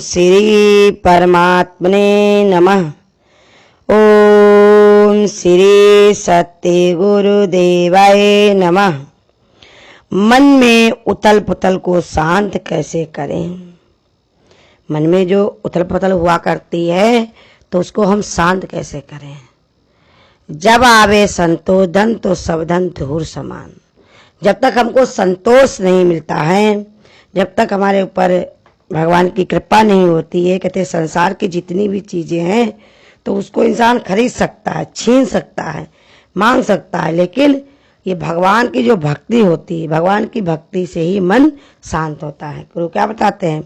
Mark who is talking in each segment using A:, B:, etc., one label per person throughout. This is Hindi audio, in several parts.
A: श्री परमात्मने नमः। ओम श्री सत्य गुरुदेवाय नमः। मन में उथल पुथल को शांत कैसे करें? मन में जो उथल पुथल हुआ करती है तो उसको हम शांत कैसे करें? जब आवे संतोष धन तो सब धन धूर समान। जब तक हमको संतोष नहीं मिलता है, जब तक हमारे ऊपर भगवान की कृपा नहीं होती है, कहते संसार की जितनी भी चीजें हैं तो उसको इंसान खरीद सकता है, छीन सकता है, मांग सकता है, लेकिन ये भगवान की जो भक्ति होती है, भगवान की भक्ति से ही मन शांत होता है। गुरु क्या बताते हैं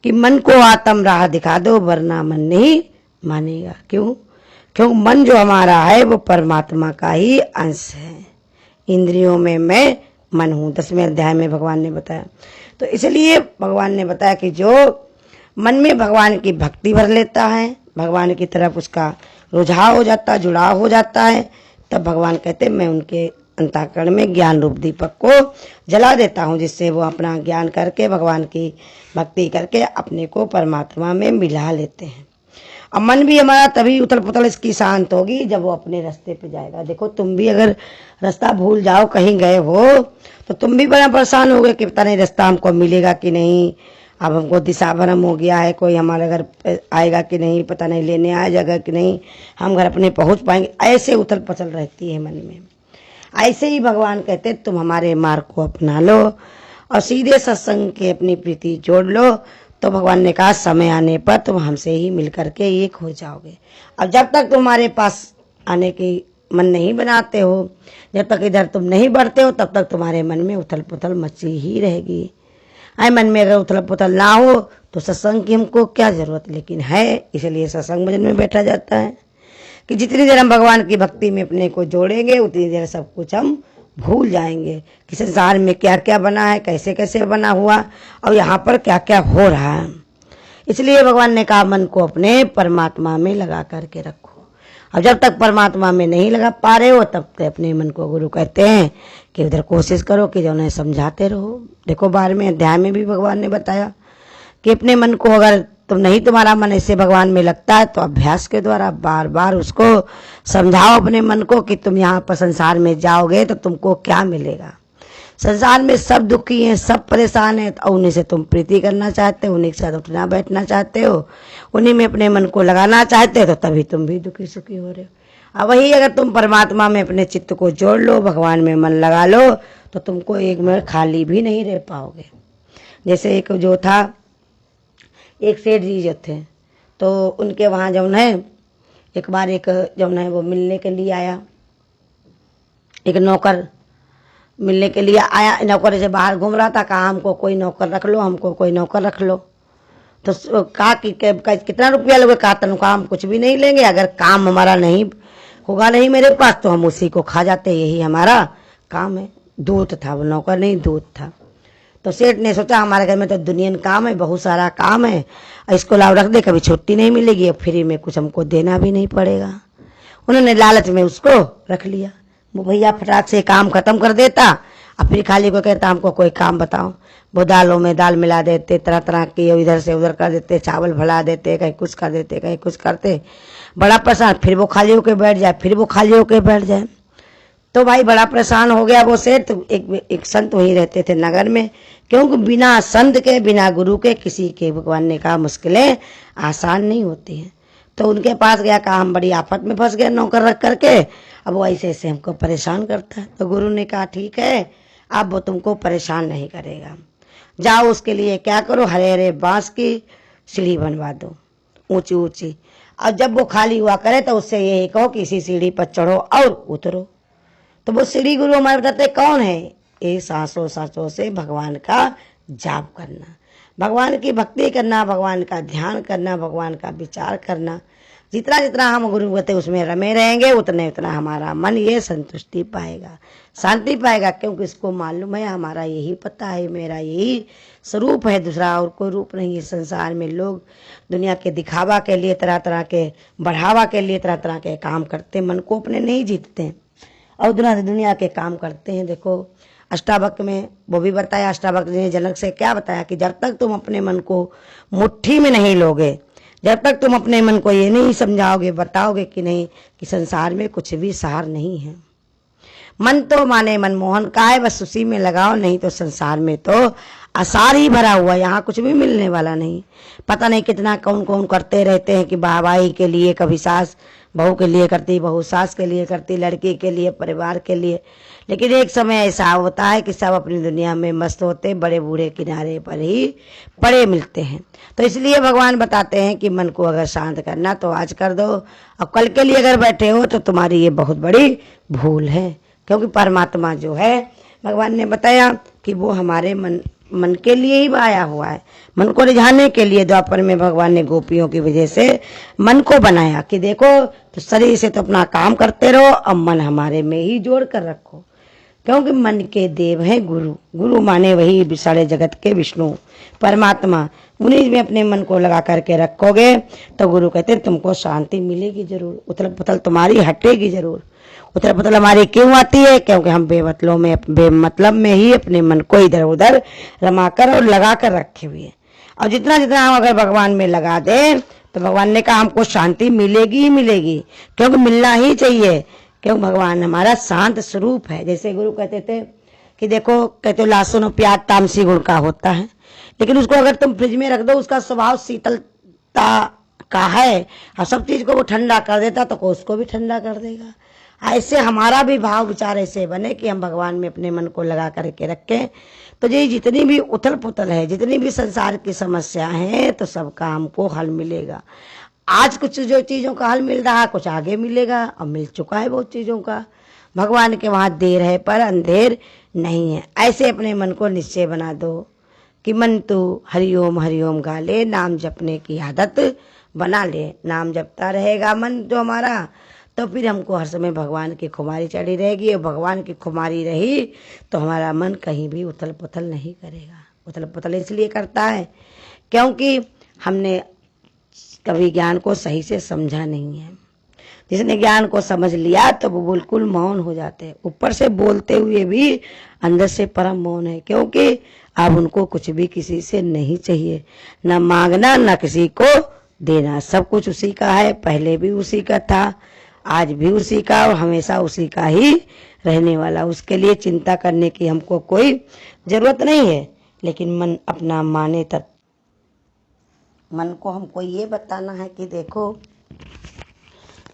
A: कि मन को आत्म राह दिखा दो वरना मन नहीं मानेगा। क्यों मन जो हमारा है वो परमात्मा का ही अंश है। इंद्रियों में मैं मन हूँ, 10वें अध्याय में भगवान ने बताया। तो इसलिए भगवान ने बताया कि जो मन में भगवान की भक्ति भर लेता है, भगवान की तरफ उसका रुझाव हो जाता है, जुड़ाव हो जाता है, तब भगवान कहते हैं मैं उनके अंतःकरण में ज्ञान रूप दीपक को जला देता हूँ, जिससे वो अपना ज्ञान करके भगवान की भक्ति करके अपने को परमात्मा में मिला लेते हैं। अब मन भी हमारा तभी उथल पुथल इसकी शांत होगी जब वो अपने रास्ते पे जाएगा। देखो तुम भी अगर रास्ता भूल जाओ, कहीं गए हो तो तुम भी बड़ा परेशान हो गए कि पता नहीं रास्ता हमको मिलेगा कि नहीं, अब हमको दिशा भ्रम हो गया है, कोई हमारे घर आएगा कि नहीं, पता नहीं लेने आ जाएगा कि नहीं, हम घर अपने पहुंच पाएंगे। ऐसे उथल पुथल रहती है मन में। ऐसे ही भगवान कहते तुम हमारे मार्ग को अपना लो और सीधे सत्संग के अपनी प्रीति जोड़ लो, तो भगवान ने कहा समय आने पर तुम हमसे ही मिल करके एक हो जाओगे। अब जब तक तुम्हारे पास आने की मन नहीं बनाते हो, जब तक इधर तुम नहीं बढ़ते हो, तब तक तुम्हारे मन में उथल पुथल मची ही रहेगी। मन में अगर उथल पुथल ना हो तो सत्संग की हमको क्या जरूरत, लेकिन है, इसलिए सत्संग भजन में बैठा जाता है कि जितनी देर हम भगवान की भक्ति में अपने को जोड़ेंगे उतनी देर सब कुछ हम भूल जाएंगे कि संसार में क्या क्या बना है, कैसे कैसे बना हुआ और यहाँ पर क्या क्या हो रहा है। इसलिए भगवान ने कहा मन को अपने परमात्मा में लगा करके रखो। अब जब तक परमात्मा में नहीं लगा पा रहे हो तब तक अपने मन को गुरु कहते हैं कि उधर कोशिश करो कि जो उन्हें समझाते रहो। देखो 12वें अध्याय में भी भगवान ने बताया कि अपने मन को अगर तुम्हारा मन ऐसे भगवान में लगता है तो अभ्यास के द्वारा बार बार उसको समझाओ अपने मन को कि तुम यहाँ पर संसार में जाओगे तो तुमको क्या मिलेगा। संसार में सब दुखी हैं, सब परेशान हैं, तो उन्हीं से तुम प्रीति करना चाहते हो, उन्हीं के साथ उठना बैठना चाहते हो, उन्हीं में अपने मन को लगाना चाहते हो, तो तभी तुम भी दुखी सुखी हो रहे हो। अब वही अगर तुम परमात्मा में अपने चित्त को जोड़ लो, भगवान में मन लगा लो, तो तुमको एक मिनट खाली भी नहीं रह पाओगे। जैसे एक जो था, एक सेठ जी जो थे, तो उनके वहाँ जौन है एक बार एक जौन है वो मिलने के लिए आया, एक नौकर मिलने के लिए आया। नौकर से बाहर घूम रहा था, कहा हमको कोई नौकर रख लो, हमको कोई नौकर रख लो। तो कहा कि कितना रुपया लोगे? कहा तनख्वाह हम कुछ भी नहीं लेंगे, अगर काम हमारा नहीं होगा नहीं मेरे पास तो हम उसी को खा जाते, यही हमारा काम है। दूध था वो, नौकर नहीं दूध था। तो सेठ ने सोचा हमारे घर में तो दुनियन काम है, बहुत सारा काम है, इसको लाओ रख दे, कभी छुट्टी नहीं मिलेगी, फ्री में कुछ हमको देना भी नहीं पड़ेगा। उन्होंने लालच में उसको रख लिया। वो भैया फटाक से काम खत्म कर देता और फिर खाली को कहता हमको कोई काम बताओ। वो दालों में दाल मिला देते, तरह तरह की इधर से उधर कर देते, चावल भला देते, कहीं कुछ कर देते, कहीं कुछ करते, बड़ा परेशान। फिर वो खाली होके बैठ जाए, फिर वो खाली होके बैठ जाए। तो भाई बड़ा परेशान हो गया वो सेठ। तो एक संत वहीं रहते थे नगर में, क्योंकि बिना संत के बिना गुरु के किसी के, भगवान ने कहा, मुश्किलें आसान नहीं होती हैं। तो उनके पास गया, कहा हम बड़ी आफत में फंस गए नौकर रख करके, अब वो ऐसे ऐसे हमको परेशान करता है। तो गुरु ने कहा ठीक है, अब वो तुमको परेशान नहीं करेगा, जाओ उसके लिए क्या करो, हरे हरे बांस की सीढ़ी बनवा दो ऊंची ऊंची, और जब वो खाली हुआ करे तो उससे यही कहो कि इसी सीढ़ी पर चढ़ो और उतरो। तो वो सीढ़ी गुरु हमारे बताते कौन है? ये सांसों सांसों से भगवान का जाप करना, भगवान की भक्ति करना, भगवान का ध्यान करना, भगवान का विचार करना। जितना जितना हम गुरु कहते उसमें रमे रहेंगे उतने उतना हमारा मन ये संतुष्टि पाएगा, शांति पाएगा, क्योंकि इसको मालूम है हमारा यही पता है, मेरा यही स्वरूप है, दूसरा और कोई रूप नहीं है। संसार में लोग दुनिया के दिखावा के लिए, तरह तरह के बढ़ावा के लिए तरह तरह के काम करते, मन को अपने नहीं जीतते और दुनिया के काम करते हैं। देखो अष्टावक्र में वो भी बताया, अष्टावक्र ने जनक से क्या बताया कि जब तक तुम अपने मन को मुट्ठी में नहीं लोगे, जब तक तुम अपने मन को ये नहीं समझाओगे, बताओगे कि नहीं कि संसार में कुछ भी सार नहीं है, मन तो माने मनमोहन का है, बस उसी में लगाओ, नहीं तो संसार में तो असार ही भरा हुआ, यहाँ कुछ भी मिलने वाला नहीं। पता नहीं कितना कौन कौन करते रहते हैं कि वाहवाही के लिए, कभी सास बहू के लिए करती, बहू सास के लिए करती, लड़की के लिए, परिवार के लिए, लेकिन एक समय ऐसा होता है कि सब अपनी दुनिया में मस्त होते, बड़े बूढ़े किनारे पर ही पड़े मिलते हैं। तो इसलिए भगवान बताते हैं कि मन को अगर शांत करना तो आज कर दो, और कल के लिए अगर बैठे हो तो तुम्हारी ये बहुत बड़ी भूल है, क्योंकि परमात्मा जो है, भगवान ने बताया कि वो हमारे मन के लिए ही आया हुआ है, मन को रिझाने के लिए। द्वापर में भगवान ने गोपियों की वजह से मन को बनाया कि देखो, तो शरीर से तो अपना काम करते रहो, अब मन हमारे में ही जोड़ कर रखो, क्योंकि मन के देव हैं गुरु। गुरु माने वही सारे जगत के विष्णु परमात्मा, उन्हीं में अपने मन को लगा करके रखोगे तो गुरु कहते तुमको शांति मिलेगी जरूर, उथल पुथल तुम्हारी हटेगी जरूर। उथल पुथल हमारी क्यों आती है? क्योंकि हम बेमतलब में ही अपने मन को इधर उधर रमाकर और लगा कर रखे हुए हैं। और जितना जितना हम अगर भगवान में लगा दें तो भगवान ने कहा हमको शांति मिलेगी ही मिलेगी, क्योंकि मिलना ही चाहिए, क्योंकि भगवान हमारा शांत स्वरूप है। जैसे गुरु कहते थे कि देखो, कहते लहसुन और प्याज तामसी गुण का होता है, लेकिन उसको अगर तुम फ्रिज में रख दो, उसका स्वभाव शीतलता का है और सब चीज को वो ठंडा कर देता तो उसको भी ठंडा कर देगा। ऐसे हमारा भी भाव विचार ऐसे बने कि हम भगवान में अपने मन को लगा करके रखें, तो ये जितनी भी उथल पुथल है, जितनी भी संसार की समस्या है, तो सबका हमको हल मिलेगा। आज कुछ जो चीज़ों का हल मिल रहा है, कुछ आगे मिलेगा, और मिल चुका है बहुत चीज़ों का। भगवान के वहाँ देर है पर अंधेर नहीं है। ऐसे अपने मन को निश्चय बना दो कि मन तू हरिओम गा ले, नाम जपने की आदत बना ले। नाम जपता रहेगा मन जो हमारा, तो फिर हमको हर समय भगवान की खुमारी चढ़ी रहेगी, और भगवान की खुमारी रही तो हमारा मन कहीं भी उथल पुथल नहीं करेगा। उथल पुथल इसलिए करता है क्योंकि हमने कभी ज्ञान को सही से समझा नहीं है। जिसने ज्ञान को समझ लिया तो वो बिल्कुल मौन हो जाते हैं, ऊपर से बोलते हुए भी अंदर से परम मौन है, क्योंकि अब उनको कुछ भी किसी से नहीं चाहिए, न मांगना न किसी को देना। सब कुछ उसी का है, पहले भी उसी का था, आज भी उसी का, और हमेशा उसी का ही रहने वाला। उसके लिए चिंता करने की हमको कोई जरूरत नहीं है, लेकिन मन अपना माने तब। मन को हमको ये बताना है कि देखो,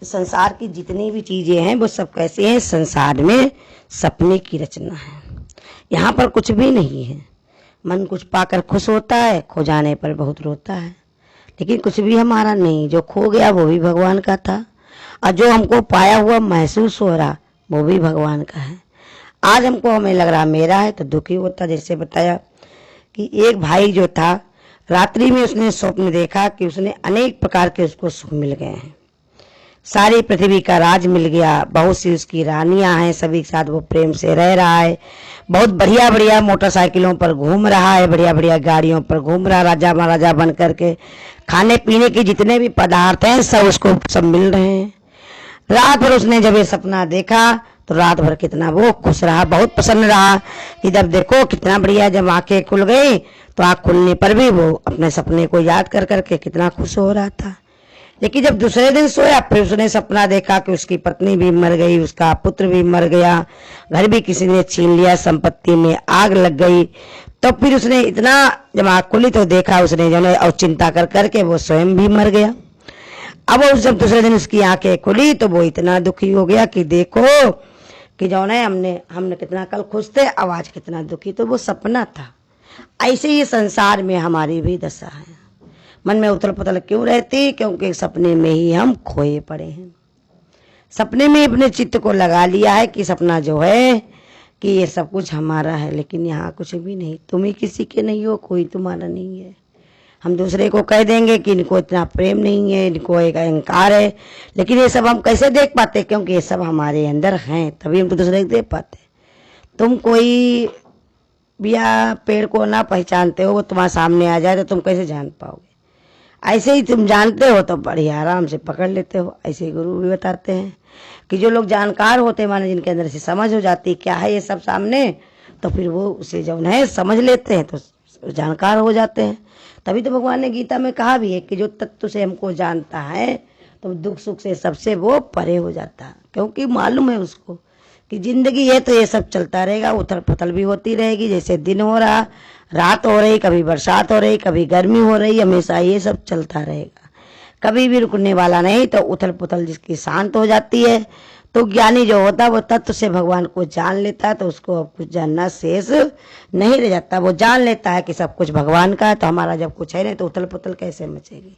A: संसार की जितनी भी चीजें हैं वो सब कैसे हैं, संसार में सपने की रचना है, यहाँ पर कुछ भी नहीं है। मन कुछ पाकर खुश होता है, खो जाने पर बहुत रोता है, लेकिन कुछ भी हमारा नहीं। जो खो गया वो भी भगवान का था, और जो हमको पाया हुआ महसूस हो रहा वो भी भगवान का है। आज हमको हमें लग रहा मेरा है तो दुखी होता। जैसे बताया कि एक भाई जो था, रात्रि में उसने स्वप्न देखा कि उसने अनेक प्रकार के उसको सुख मिल गए हैं, सारी पृथ्वी का राज मिल गया, बहुत सी उसकी रानियां हैं, सभी के साथ वो प्रेम से रह रहा है, बहुत बढ़िया बढ़िया मोटरसाइकिलों पर घूम रहा है, बढ़िया बढ़िया गाड़ियों पर घूम रहा, राजा महाराजा बन करके, खाने पीने के जितने भी पदार्थ हैं सब उसको सब मिल रहे हैं। रात भर उसने जब ये सपना देखा तो रात भर कितना वो खुश रहा, बहुत प्रसन्न रहा कि जब देखो कितना बढ़िया। जब आंखें खुल गई तो आंख खुलने पर भी वो अपने सपने को याद कर करके कितना खुश हो रहा था। लेकिन जब दूसरे दिन सोया फिर उसने सपना देखा कि उसकी पत्नी भी मर गई, उसका पुत्र भी मर गया, घर भी किसी ने छीन लिया, संपत्ति में आग लग गई। तो फिर उसने इतना जब आंख खुली तो देखा उसने जो है, और चिंता कर करके वो स्वयं भी मर गया। अब जब दूसरे दिन उसकी आंखें खुली तो वो इतना दुखी हो गया कि देखो कि जो है हमने कितना कल खुश थे, अब आज कितना दुखी। तो वो सपना था। ऐसे ही संसार में हमारी भी दशा है। मन में उथल पुथल क्यों रहती? क्योंकि सपने में ही हम खोए पड़े हैं, सपने में अपने चित्त को लगा लिया है कि सपना जो है कि ये सब कुछ हमारा है, लेकिन यहाँ कुछ भी नहीं। तुम ही किसी के नहीं हो, कोई तुम्हारा नहीं है। हम दूसरे को कह देंगे कि इनको इतना प्रेम नहीं है, इनको एक अहंकार है, लेकिन ये सब हम कैसे देख पाते? क्योंकि ये सब हमारे अंदर हैं, तभी हम तो दूसरे को देख पाते। तुम कोई बिया पेड़ को ना पहचानते हो, वो तुम्हारे सामने आ जाए तो तुम कैसे जान पाओगे? ऐसे ही तुम जानते हो तो बड़ी आराम से पकड़ लेते हो। ऐसे गुरु भी बताते हैं कि जो लोग जानकार होते, माने जिनके अंदर से समझ हो जाती क्या है ये सब सामने, तो फिर वो उसे जो है समझ लेते हैं तो जानकार हो जाते हैं। तभी तो भगवान ने गीता में कहा भी है कि जो तत्व से हमको जानता है तो दुख सुख से सबसे वो परे हो जाता है, क्योंकि मालूम है उसको कि जिंदगी है तो ये सब चलता रहेगा, उथल पुथल भी होती रहेगी। जैसे दिन हो रहा, रात हो रही, कभी बरसात हो रही, कभी गर्मी हो रही, हमेशा ये सब चलता रहेगा, कभी भी रुकने वाला नहीं। तो उथल पुथल जिसकी शांत हो जाती है तो ज्ञानी जो होता है वो तत्व से भगवान को जान लेता है, तो उसको अब कुछ जानना शेष नहीं रह जाता। वो जान लेता है कि सब कुछ भगवान का है, तो हमारा जब कुछ है नहीं तो उथल पुथल कैसे मचेगी।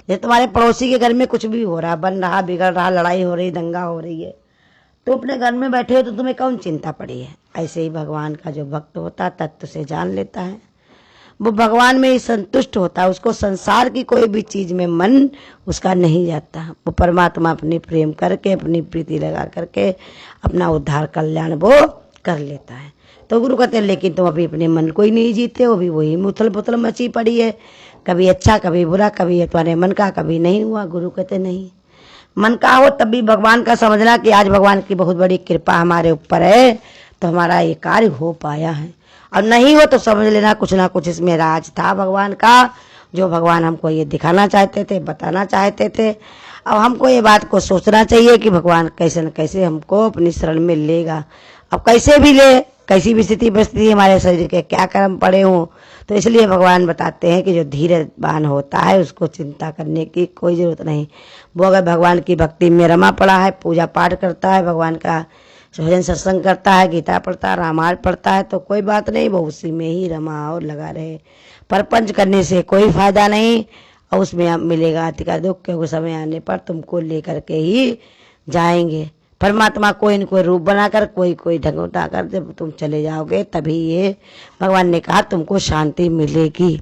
A: जैसे तुम्हारे पड़ोसी के घर में कुछ भी हो रहा, बन रहा, बिगड़ रहा, लड़ाई हो रही, दंगा हो रही है, तो अपने घर में बैठे हो तो तुम्हें कौन चिंता पड़ी है। ऐसे ही भगवान का जो भक्त होता है तत्व से जान लेता है, वो भगवान में ही संतुष्ट होता है, उसको संसार की कोई भी चीज में मन उसका नहीं जाता। वो परमात्मा अपनी प्रेम करके, अपनी प्रीति लगा करके अपना उद्धार कल्याण वो कर लेता है। तो गुरु कहते हैं लेकिन तुम अभी अपने मन को ही नहीं जीते हो, अभी वही मुथल पुथल मची पड़ी है, कभी अच्छा कभी बुरा, कभी तुम्हारे मन का कभी नहीं हुआ। गुरु कहते नहीं, मन का हो तब भी भगवान का समझना कि आज भगवान की बहुत बड़ी कृपा हमारे ऊपर है तो हमारा ये कार्य हो पाया है, और नहीं हो तो समझ लेना कुछ ना कुछ इसमें राज था भगवान का, जो भगवान हमको ये दिखाना चाहते थे, बताना चाहते थे। अब हमको ये बात को सोचना चाहिए कि भगवान कैसे न कैसे हमको अपनी शरण में लेगा। अब कैसे भी ले, कैसी भी स्थिति परिस्थिति हमारे शरीर के क्या कर्म पड़े हों, तो इसलिए भगवान बताते हैं कि जो धीरजवान होता है उसको चिंता करने की कोई जरूरत नहीं। वो अगर भगवान की भक्ति में रमा पड़ा है, पूजा पाठ करता है, भगवान का भजन सत्संग करता है, गीता पढ़ता है, रामायण पढ़ता है, तो कोई बात नहीं, वो उसी में ही रमा और लगा रहे। परपंच करने से कोई फायदा नहीं, और उसमें मिलेगा अधिकार दुख, क्योंकि समय आने पर तुमको लेकर के ही जाएंगे। परमात्मा कोई न कोई रूप बनाकर, कोई ढंग उठाकर जब तुम चले जाओगे तभी ये भगवान ने कहा तुमको शांति मिलेगी।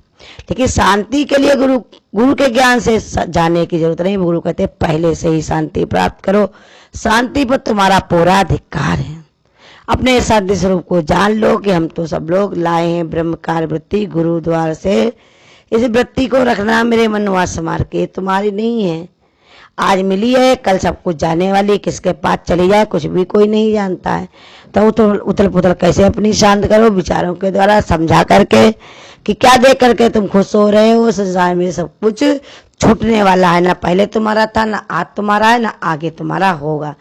A: लेकिन शांति के लिए गुरु के ज्ञान से जाने की जरूरत नहीं। गुरु कहते पहले से ही शांति प्राप्त करो, शांति पर तुम्हारा पूरा अधिकार है। अपने शांति स्वरूप को जान लो कि हम तो सब लोग लाए हैं ब्रह्मकार वृत्ति गुरु द्वार से। इस वृत्ति को रखना मेरे मनवास मार के, तुम्हारी नहीं है, आज मिली है कल सब कुछ जाने वाली, किसके पास चली जाए कुछ भी कोई नहीं जानता है। तो उथल पुथल कैसे अपनी शांत करो विचारों के द्वारा, समझा करके कि क्या देख करके तुम खुश हो रहे हो। संसार में सब कुछ छूटने वाला है, ना पहले तुम्हारा था, ना आज तुम्हारा है, ना आगे तुम्हारा होगा।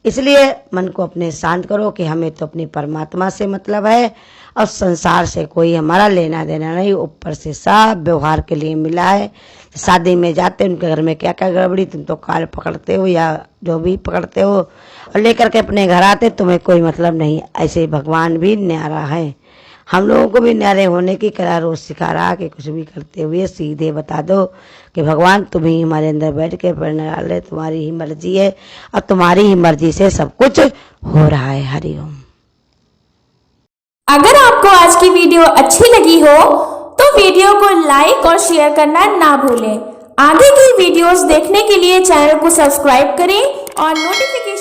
A: इसलिए मन को अपने शांत करो कि हमें तो अपनी परमात्मा से मतलब है और संसार से कोई हमारा लेना देना नहीं। ऊपर से सब व्यवहार के लिए मिला है। शादी में जाते उनके घर में क्या क्या गड़बड़ी, तुम तो काल पकड़ते हो या जो भी पकड़ते हो और लेकर के अपने घर आते, तुम्हें कोई मतलब नहीं। ऐसे भगवान भी न्यारा है, हम लोगों को भी न्यारे होने की कला रोज सिखा रहा कि कुछ भी करते हुए सीधे बता दो कि भगवान तुम ही हमारे अंदर बैठ के प्रेरणा डाले, तुम्हारी ही मर्जी है और तुम्हारी ही मर्जी से सब कुछ हो रहा है। हरिओम।
B: अगर आपको आज की वीडियो अच्छी लगी हो तो वीडियो को लाइक और शेयर करना ना भूलें। आगे की वीडियोस देखने के लिए चैनल को सब्सक्राइब करें और नोटिफिकेशन